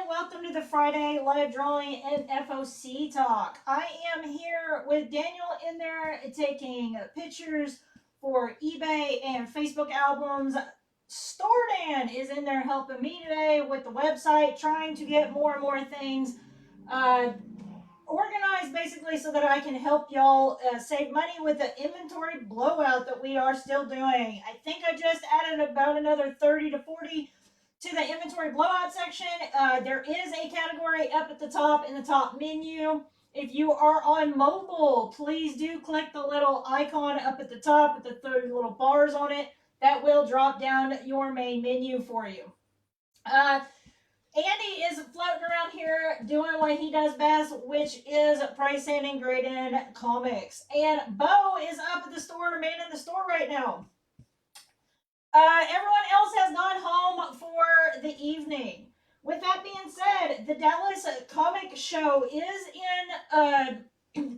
and welcome to the Friday live drawing and FOC talk. I am here with Daniel in there taking pictures for eBay and Facebook albums. Stordan is in there helping me today with the website, trying to get more and more things organized basically so that I can help y'all save money with the inventory blowout that we are still doing. I think I just added about another 30 to 40 to the inventory blowout section. There is a category up at the top in the top menu. If you are on mobile, please do click the little icon up at the top with the 30 little bars on it. That will drop down your main menu for you. Andy is floating around here doing what he does best, which is price sanding grading comics. And Bo is up at the store, manning the store right now. Everyone else has gone home for the evening. With that being said, the Dallas Comic Show is in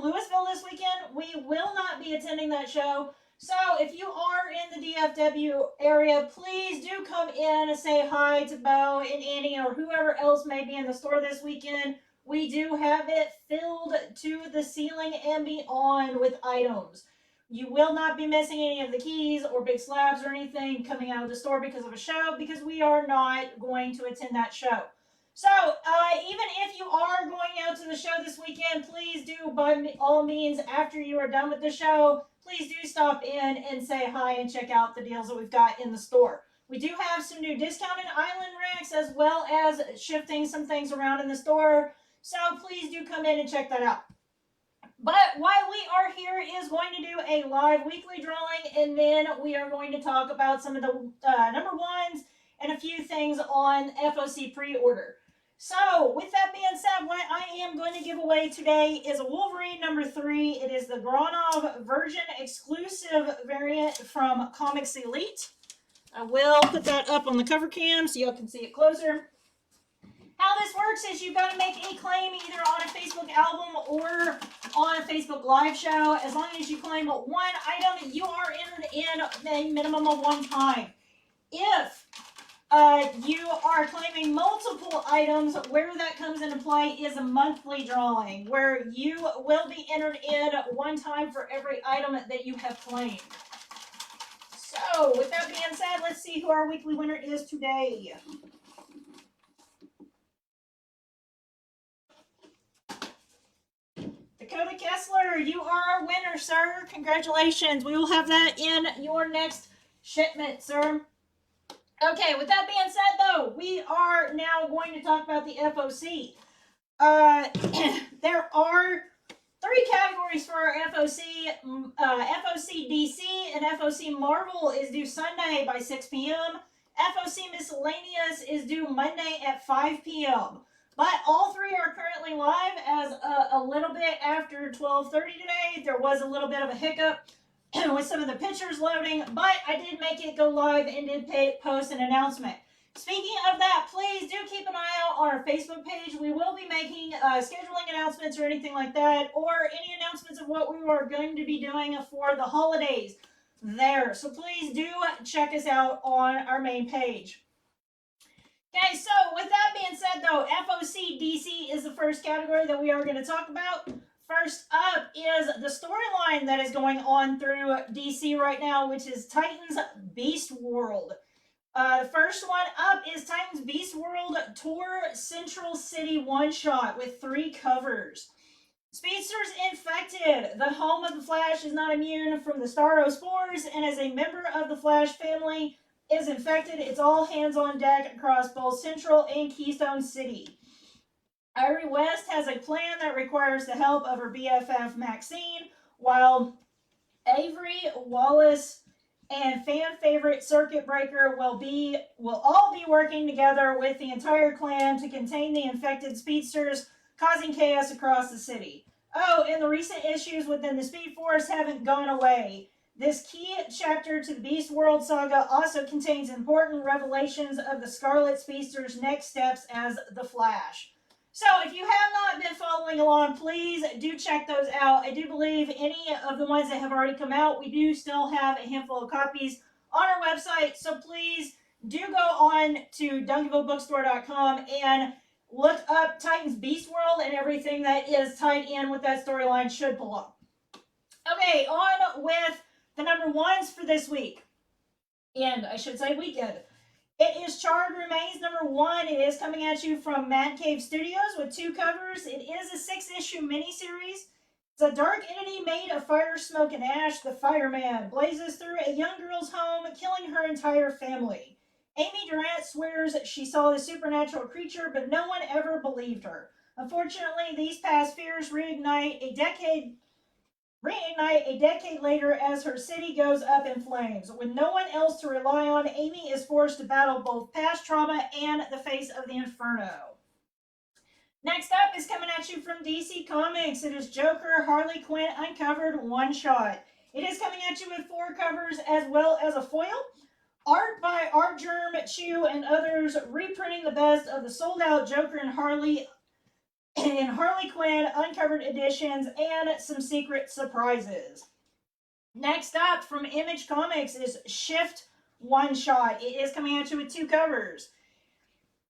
Louisville this weekend. We will not be attending that show. So if you are in the DFW area, please do come in and say hi to Bo and Annie or whoever else may be in the store this weekend. We do have it filled to the ceiling and beyond with items. You will not be missing any of the keys or big slabs or anything coming out of the store because of a show, because we are not going to attend that show. So even if you are going out to the show this weekend, please do, by all means, after you are done with the show, please do stop in and say hi and check out the deals that we've got in the store. We do have some new discounted island racks as well as shifting some things around in the store. So please do come in and check that out. But while we are here is going to do a live weekly drawing, and then we are going to talk about some of the number ones and a few things on FOC pre-order. So with that being said, what I am going to give away today is a Wolverine number 3. It is the Granov version exclusive variant from Comics Elite. I will put that up on the cover cam so y'all can see it closer. How this works is you've got to make a claim either on a Facebook album or on a Facebook live show. As long as you claim one item, you are entered in a minimum of one time. If you are claiming multiple items, where that comes into play is a monthly drawing, where you will be entered in one time for every item that you have claimed. So, with that being said, let's see who our weekly winner is today. Dakota Kessler, you are our winner, sir. Congratulations. We will have that in your next shipment, sir. Okay, with that being said, though, we are now going to talk about the FOC. There are 3 categories for our FOC. FOC DC and FOC Marvel is due Sunday by 6 p.m. FOC Miscellaneous is due Monday at 5 p.m. But all 3 are currently live as a little bit after 12:30 today. There was a little bit of a hiccup with some of the pictures loading, but I did make it go live and did post an announcement. Speaking of that, please do keep an eye out on our Facebook page. We will be making scheduling announcements or anything like that, or any announcements of what we are going to be doing for the holidays there. So please do check us out on our main page. Okay, so with that being said, though, FOC DC is the first category that we are going to talk about. First up is the storyline that is going on through DC right now, which is Titans Beast World. The first one up is Titans Beast World Tour Central City one-shot with 3 covers. Speedsters infected. The home of the Flash is not immune from the Starro spores, and as a member of the Flash family is infected, it's all hands on deck across both Central and Keystone City. Irie West has a plan that requires the help of her BFF Maxine, while Avery, Wallace, and fan favorite Circuit Breaker will all be working together with the entire clan to contain the infected speedsters, causing chaos across the city. Oh, and the recent issues within the Speed Force haven't gone away. This key chapter to the Beast World saga also contains important revelations of the Scarlet Speedster's next steps as the Flash. So if you have not been following along, please do check those out. I do believe any of the ones that have already come out, we do still have a handful of copies on our website. So please do go on to DuncanvilleBookstore.com and look up Titan's Beast World, and everything that is tied in with that storyline should pull up. Okay, on with the number ones for this week. And I should say weekend. It is Charred Remains number 1. It is coming at you from Mad Cave Studios with 2 covers. It is a 6-issue miniseries. It's a dark entity made of fire, smoke, and ash. The fireman blazes through a young girl's home, killing her entire family. Amy Durant swears she saw the supernatural creature, but no one ever believed her. Unfortunately, these past fears reignite a decade later as her city goes up in flames. With no one else to rely on, Amy is forced to battle both past trauma and the face of the inferno. Next up is coming at you from DC Comics. It is Joker Harley Quinn Uncovered one-shot. It is coming at you with 4 covers as well as a foil. Art by Art Germ, Chew, and others, reprinting the best of the sold-out Joker and Harley in Harley Quinn Uncovered editions and some secret surprises. Next up from Image Comics is Shift One Shot. It is coming at you with 2 covers.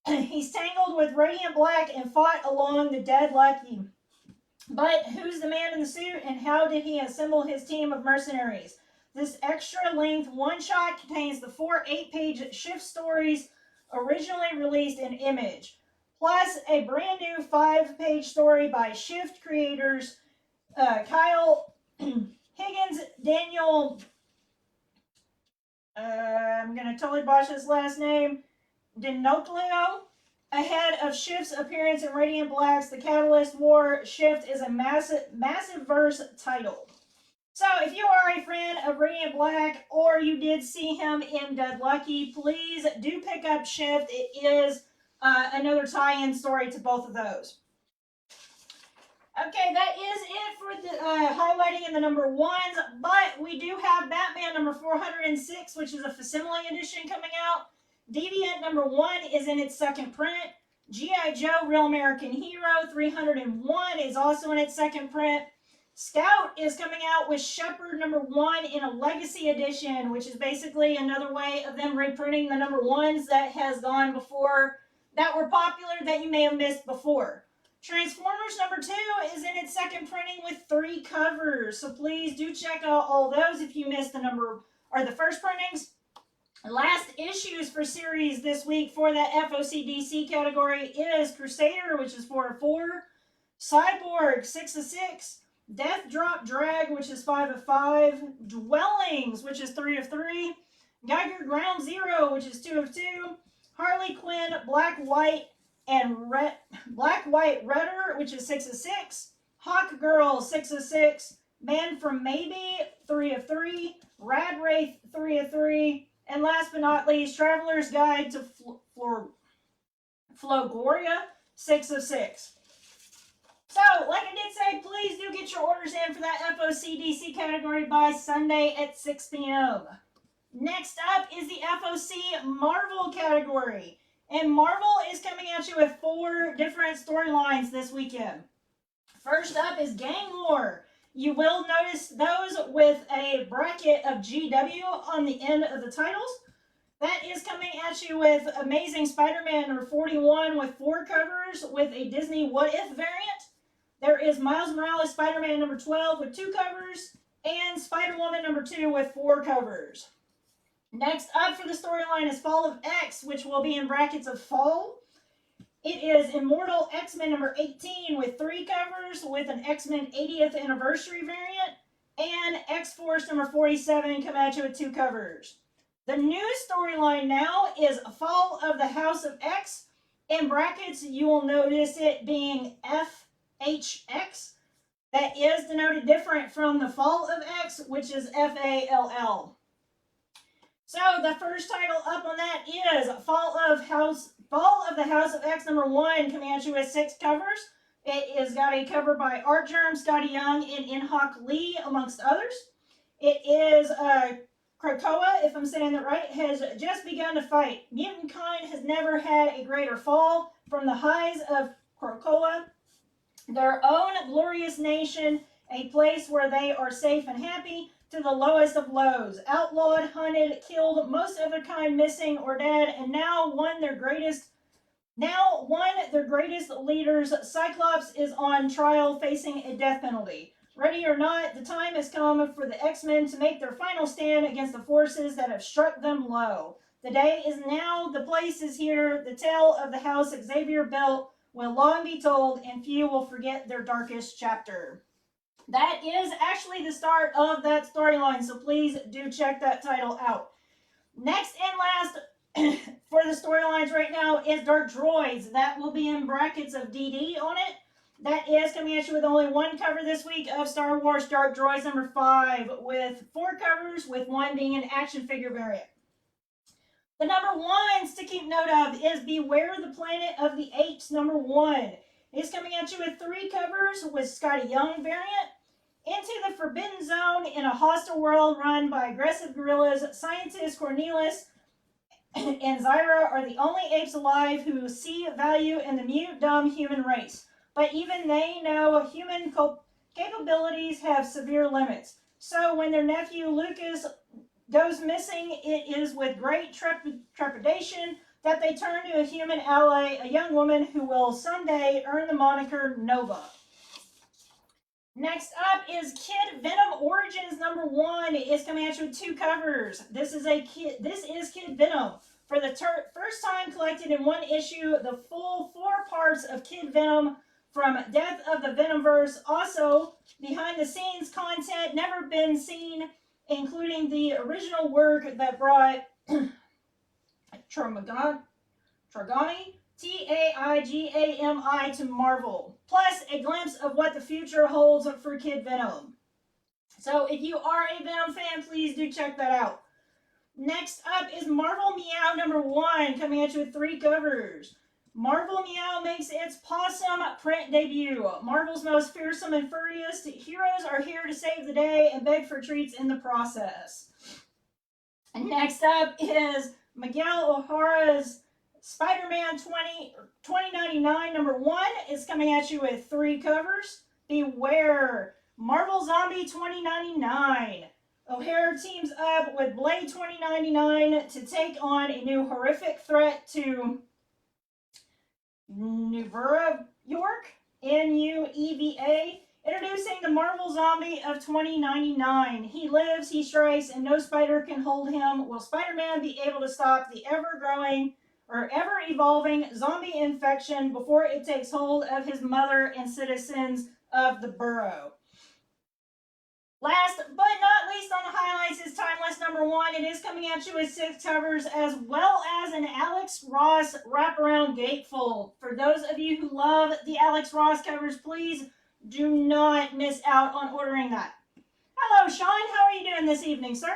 He's tangled with Radiant Black and fought along the Dead Lucky. But who's the man in the suit, and how did he assemble his team of mercenaries? This extra-length one-shot contains the 4 8-page Shift stories originally released in Image, plus a brand new 5-page story by Shift creators Kyle Higgins, Daniel, I'm going to totally botch his last name, Dinoclio. Ahead of Shift's appearance in Radiant Black's The Catalyst War, Shift is a massive verse title. So, if you are a fan of Radiant Black, or you did see him in Dead Lucky, please do pick up Shift. It is another tie-in story to both of those. Okay, that is it for the highlighting in the number ones, but we do have Batman number 406, which is a facsimile edition coming out. Deviant number 1 is in its second print. G.I. Joe Real American Hero 301 is also in its second print. Scout is coming out with Shepherd number 1 in a legacy edition, which is basically another way of them reprinting the number 1s that has gone before, that were popular, that you may have missed before. Transformers number 2 is in its second printing with 3 covers, so please do check out all those if you missed the first printings. Last issues for series this week for that FOC DC category is Crusader, which is 4 of 4, Cyborg 6 of 6, Death Drop Drag, which is 5 of 5, Dwellings, which is 3 of 3, Geiger Ground Zero, which is 2 of 2, Harley Quinn Black White Redder, which is 6 of 6, Hawk Girl 6 of 6, Man from Maybe 3 of 3, Rad Wraith 3 of 3, and last but not least, Traveler's Guide to Flogoria 6 of 6. So, like I did say, please do get your orders in for that FOC DC category by Sunday at 6 p.m. Next up is the FOC Marvel category. And Marvel is coming at you with 4 different storylines this weekend. First up is Gang War. You will notice those with a bracket of GW on the end of the titles. That is coming at you with Amazing Spider-Man number 41 with 4 covers with a Disney What If variant. There is Miles Morales Spider-Man number 12 with 2 covers, and Spider-Woman number 2 with 4 covers. Next up for the storyline is Fall of X, which will be in brackets of Fall. It is Immortal X-Men number 18 with 3 covers with an X-Men 80th anniversary variant, and X-Force number 47 come at you with 2 covers. The new storyline now is Fall of the House of X. In brackets, you will notice it being FHX. That is denoted different from the Fall of X, which is FALL. So the first title up on that is Fall of the House of X number 1, coming at you with 6 covers. It has got a cover by Art Germ, Scotty Young, and In-Hawk Lee, amongst others. It is Krakoa, if I'm saying that right, has just begun to fight. Mutant kind has never had a greater fall from the highs of Krakoa, their own glorious nation, a place where they are safe and happy, to the lowest of lows. Outlawed, hunted, killed, most of their kind missing or dead, and now one their greatest leaders, Cyclops, is on trial facing a death penalty. Ready or not, the time has come for the X-Men to make their final stand against the forces that have struck them low. The day is now, the place is here, the tale of the house Xavier built will long be told, and few will forget their darkest chapter. That is actually the start of that storyline, so please do check that title out. Next and last for the storylines right now is Dark Droids. That will be in brackets of DD on it. That is coming at you with only one cover this week of Star Wars Dark Droids number 5, with 4 covers, with one being an action figure variant. The number 1s to keep note of is Beware the Planet of the Apes number 1. It's coming at you with 3 covers with Scotty Young variant. Into the Forbidden Zone in a hostile world run by aggressive gorillas, scientists Cornelius and Zyra are the only apes alive who see value in the mute, dumb human race. But even they know human capabilities have severe limits. So when their nephew Lucas goes missing, it is with great trepidation that they turn to a human ally, a young woman who will someday earn the moniker Nova. Next up is Kid Venom Origins number 1. It is coming at you with 2 covers. This is Kid Venom. For the first time collected in one issue, the full 4 parts of Kid Venom from Death of the Venomverse. Also, behind the scenes content never been seen, including the original work that brought Tragami, Taigami to Marvel, plus a glimpse of what the future holds for Kid Venom. So if you are a Venom fan, please do check that out. Next up is Marvel Meow number 1, coming at you with 3 covers. Marvel Meow makes its Possum print debut. Marvel's most fearsome and furriest heroes are here to save the day and beg for treats in the process. And next up is Miguel O'Hara's Spider-Man 2099 number 1 is coming at you with 3 covers. Beware, Marvel Zombie 2099. O'Hara teams up with Blade 2099 to take on a new horrific threat to Nueva York, Nueva, introducing the Marvel Zombie of 2099. He lives, he strikes, and no spider can hold him. Will Spider-Man be able to stop the ever-growing or ever-evolving zombie infection before it takes hold of his mother and citizens of the borough? Last but not least on the highlights is Timeless number 1. It is coming at you with 6 covers as well as an Alex Ross wraparound gatefold. For those of you who love the Alex Ross covers, please do not miss out on ordering that. Hello, Sean. How are you doing this evening, sir?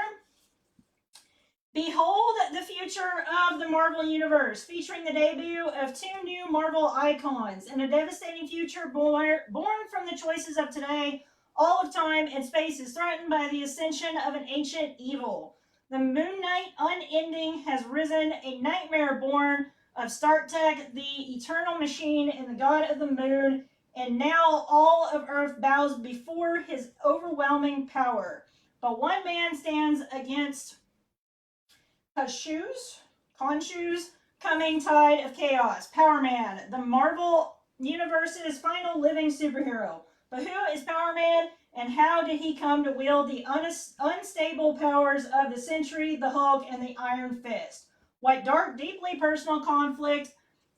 Behold the future of the Marvel Universe, featuring the debut of 2 new Marvel icons and a devastating future born from the choices of today. All of time and space is threatened by the ascension of an ancient evil. The Moon Knight unending has risen, a nightmare born of Startek, the eternal machine and the god of the moon, and now all of Earth bows before his overwhelming power. But one man stands against Khonshu's coming tide of chaos. Power Man, the Marvel Universe's final living superhero. But who is Power Man, and how did he come to wield the unstable powers of the Sentry, the Hulk, and the Iron Fist? What dark, deeply personal conflict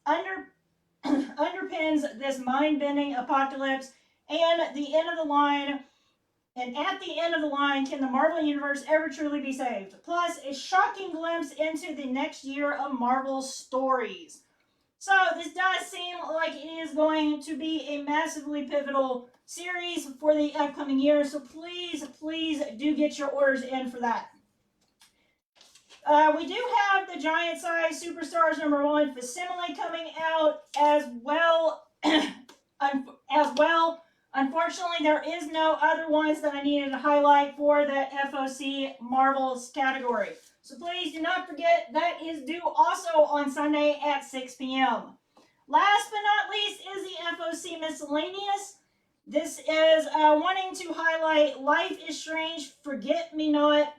underpins this mind-bending apocalypse? And at the end of the line, can the Marvel Universe ever truly be saved? Plus, a shocking glimpse into the next year of Marvel stories. So this does seem like it is going to be a massively pivotal series for the upcoming year. So please do get your orders in for that. We do have the Giant Size Superstars number 1 facsimile coming out as well. Unfortunately, there is no other ones that I needed to highlight for that FOC Marvels category. So please do not forget that is due also on Sunday at 6 p.m. Last but not least is the FOC Miscellaneous. This is wanting to highlight Life is Strange, Forget Me Not,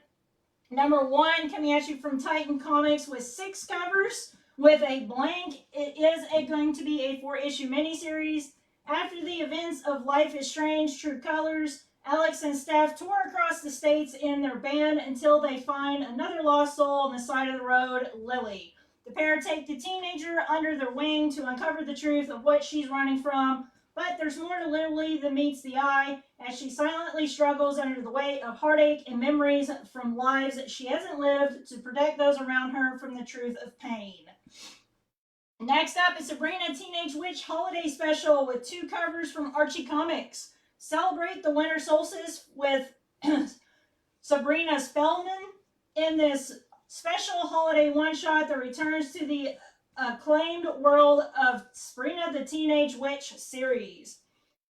#1, coming at you from Titan Comics with 6 covers with a blank. It is going to be a 4-issue miniseries. After the events of Life is Strange, True Colors, Alex and Steph tour across the states in their van until they find another lost soul on the side of the road, Lily. The pair take the teenager under their wing to uncover the truth of what she's running from, but there's more to Lily than meets the eye as she silently struggles under the weight of heartache and memories from lives she hasn't lived to protect those around her from the truth of pain. Next up is Sabrina Teenage Witch Holiday Special with 2 covers from Archie Comics. Celebrate the winter solstice with Sabrina Spellman in this special holiday one-shot that returns to the acclaimed world of Sabrina the Teenage Witch series.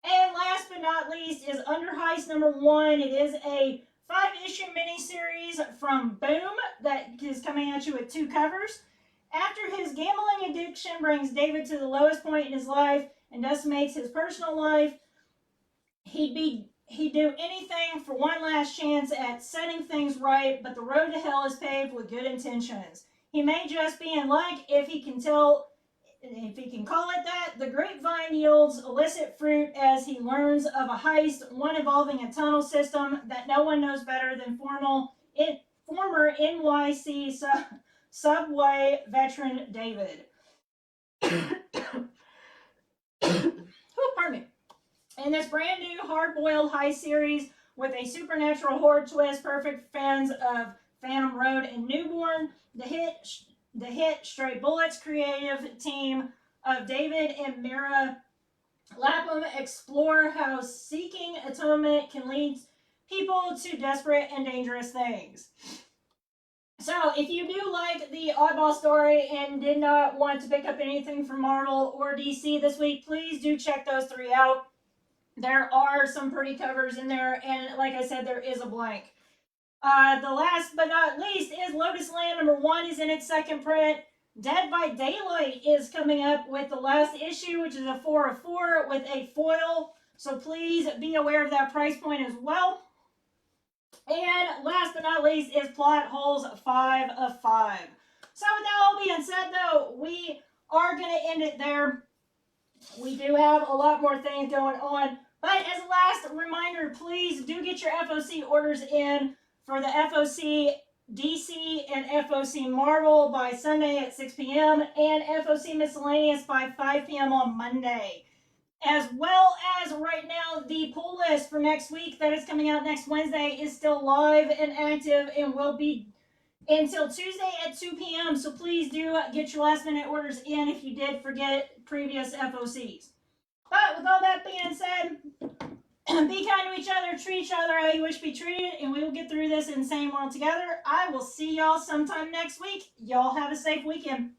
And last but not least is Under Heist #1. It is a 5-issue miniseries from Boom that is coming at you with 2 covers. After his gambling addiction brings David to the lowest point in his life and decimates his personal life, he'd do anything for one last chance at setting things right, but the road to hell is paved with good intentions. He may just be in luck if he can call it that. The grapevine yields illicit fruit as he learns of a heist, one involving a tunnel system that no one knows better than former NYC subway veteran David. Pardon me. In this brand new hard-boiled heist series with a supernatural horror twist, perfect fans of Phantom Road and Newborn, the hit Stray Bullets creative team of David and Mara Lapham explore how seeking atonement can lead people to desperate and dangerous things. So, if you do like the oddball story and did not want to pick up anything from Marvel or DC this week, please do check those 3 out. There are some pretty covers in there, and like I said, there is a blank. The last but not least is Lotus Land #1 is in its 2nd print. Dead by Daylight is coming up with the last issue, which is a 4 of 4 with a foil. So please be aware of that price point as well. And last but not least is Plot Holes 5 of 5. So with that all being said, though, we are going to end it there. We do have a lot more things going on. But as a last reminder, please do get your FOC orders in for the FOC DC and FOC Marvel by Sunday at 6 p.m. and FOC Miscellaneous by 5 p.m. on Monday. As well as right now, the pull list for next week that is coming out next Wednesday is still live and active and will be until Tuesday at 2 p.m. So please do get your last minute orders in if you did forget previous FOCs. But with all that being said, be kind to each other, treat each other how you wish to be treated, and we will get through this insane world together. I will see y'all sometime next week. Y'all have a safe weekend.